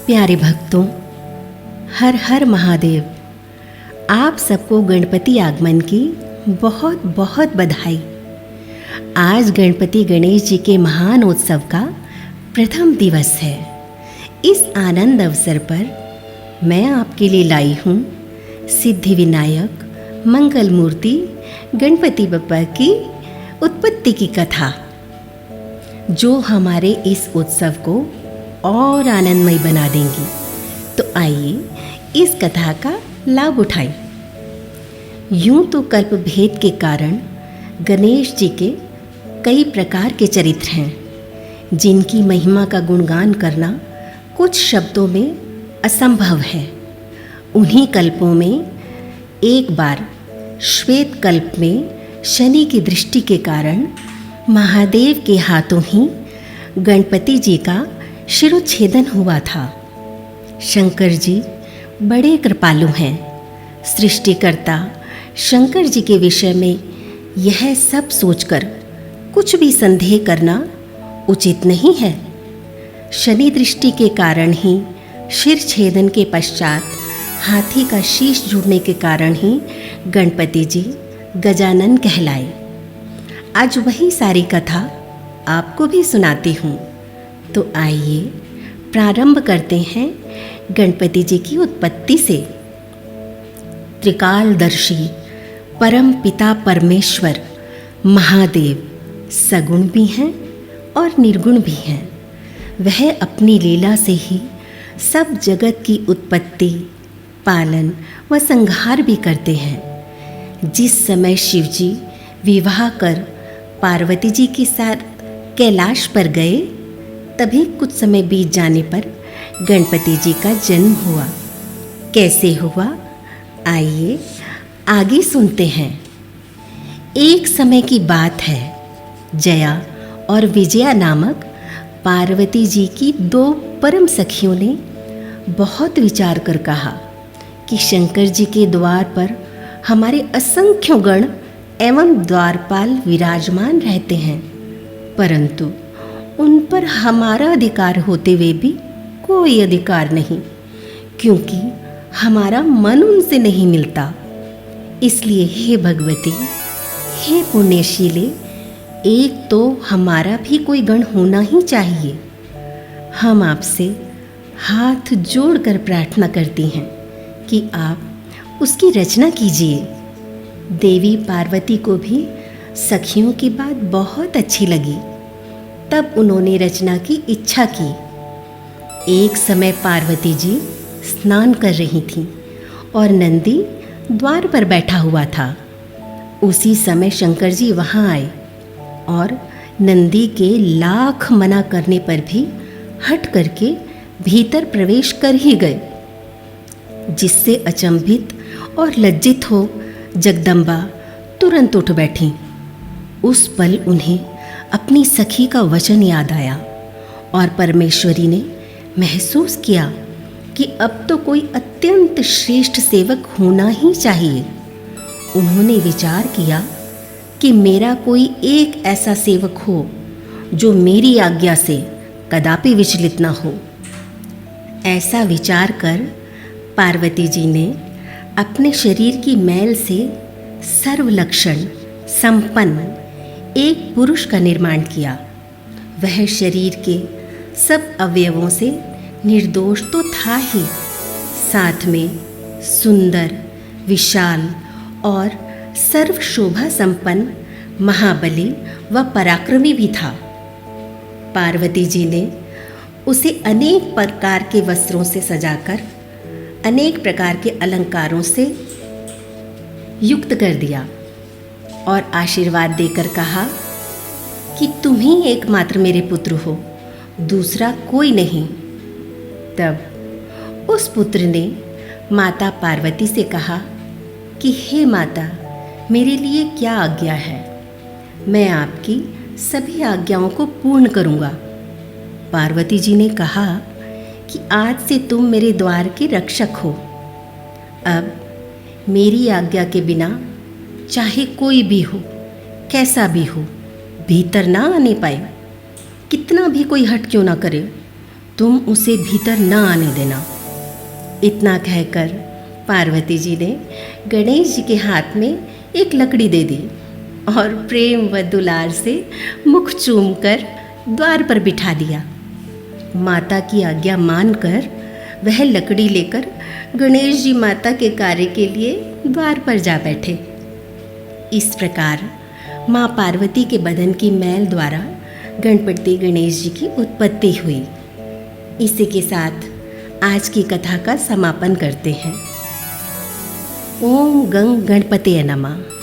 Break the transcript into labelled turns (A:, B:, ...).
A: प्यारे भक्तों, हर हर महादेव। आप सबको गणपति आगमन की बहुत बहुत बधाई। आज गणपति गणेश जी के महान उत्सव का प्रथम दिवस है। इस आनंद अवसर पर मैं आपके लिए लाई हूँ सिद्धि विनायक मंगल मूर्ति गणपति बप्पा की उत्पत्ति की कथा, जो हमारे इस उत्सव को और आनंदमय बना देंगी। तो आइए इस कथा का लाभ उठाएं। यूं तो कल्प भेद के कारण गणेश जी के कई प्रकार के चरित्र हैं, जिनकी महिमा का गुणगान करना कुछ शब्दों में असंभव है। उन्हीं कल्पों में एक बार श्वेत कल्प में शनि की दृष्टि के कारण महादेव के हाथों ही गणपति जी का शिरोच्छेदन हुआ था। शंकर जी बड़े कृपालु हैं। सृष्टिकर्ता शंकर जी के विषय में यह सब सोचकर कुछ भी संदेह करना उचित नहीं है। शनि दृष्टि के कारण ही शिर छेदन के पश्चात हाथी का शीश जुड़ने के कारण ही गणपति जी गजानन कहलाए। आज वही सारी कथा आपको भी सुनाती हूँ। तो आइए प्रारंभ करते हैं गणपति जी की उत्पत्ति से। त्रिकालदर्शी परम पिता परमेश्वर महादेव सगुण भी हैं और निर्गुण भी हैं। वह अपनी लीला से ही सब जगत की उत्पत्ति, पालन व संहार भी करते हैं। जिस समय शिवजी विवाह कर पार्वती जी के साथ कैलाश पर गए, तभी कुछ समय बीत जाने पर गणपति जी का जन्म हुआ। कैसे हुआ, आइए आगे सुनते हैं। एक समय की बात है। जया और विजया नामक पार्वती जी की दो परम सखियों ने बहुत विचार कर कहा कि शंकर जी के द्वार पर हमारे असंख्यों गण एवं द्वारपाल विराजमान रहते हैं, परंतु उन पर हमारा अधिकार होते हुए भी कोई अधिकार नहीं, क्योंकि हमारा मन उनसे नहीं मिलता। इसलिए हे भगवती, हे पुण्यशीले, एक तो हमारा भी कोई गण होना ही चाहिए। हम आपसे हाथ जोड़कर प्रार्थना करती हैं कि आप उसकी रचना कीजिए। देवी पार्वती को भी सखियों की बात बहुत अच्छी लगी। तब उन्होंने रचना की इच्छा की। एक समय पार्वती जी स्नान कर रही थीं और नंदी द्वार पर बैठा हुआ था। उसी समय शंकर जी वहाँ आए और नंदी के लाख मना करने पर भी हट करके भीतर प्रवेश कर ही गए, जिससे अचंभित और लज्जित हो जगदम्बा तुरंत उठ बैठी। उस पल उन्हें अपनी सखी का वचन याद आया और परमेश्वरी ने महसूस किया कि अब तो कोई अत्यंत श्रेष्ठ सेवक होना ही चाहिए। उन्होंने विचार किया कि मेरा कोई एक ऐसा सेवक हो जो मेरी आज्ञा से कदापि विचलित न हो। ऐसा विचार कर पार्वती जी ने अपने शरीर की मैल से सर्वलक्षण संपन्न एक पुरुष का निर्माण किया। वह शरीर के सब अवयवों से निर्दोष तो था ही, साथ में सुंदर, विशाल और सर्व शोभा संपन्न, महाबली व पराक्रमी भी था। पार्वती जी ने उसे अनेक प्रकार के वस्त्रों से सजाकर अनेक प्रकार के अलंकारों से युक्त कर दिया और आशीर्वाद देकर कहा कि तुम ही एकमात्र मेरे पुत्र हो, दूसरा कोई नहीं। तब उस पुत्र ने माता पार्वती से कहा कि हे माता, मेरे लिए क्या आज्ञा है? मैं आपकी सभी आज्ञाओं को पूर्ण करूँगा। पार्वती जी ने कहा कि आज से तुम मेरे द्वार के रक्षक हो। अब मेरी आज्ञा के बिना चाहे कोई भी हो, कैसा भी हो, भीतर ना आने पाए। कितना भी कोई हट क्यों ना करे, तुम उसे भीतर न आने देना। इतना कहकर पार्वती जी ने गणेश जी के हाथ में एक लकड़ी दे दी और प्रेम व दुलार से मुख चूमकर द्वार पर बिठा दिया। माता की आज्ञा मानकर वह लकड़ी लेकर गणेश जी माता के कार्य के लिए द्वार पर जा बैठे। इस प्रकार माँ पार्वती के बदन की मैल द्वारा गणपति गणेश जी की उत्पत्ति हुई। इसी के साथ आज की कथा का समापन करते हैं। ओम गंग गणपतये नमः।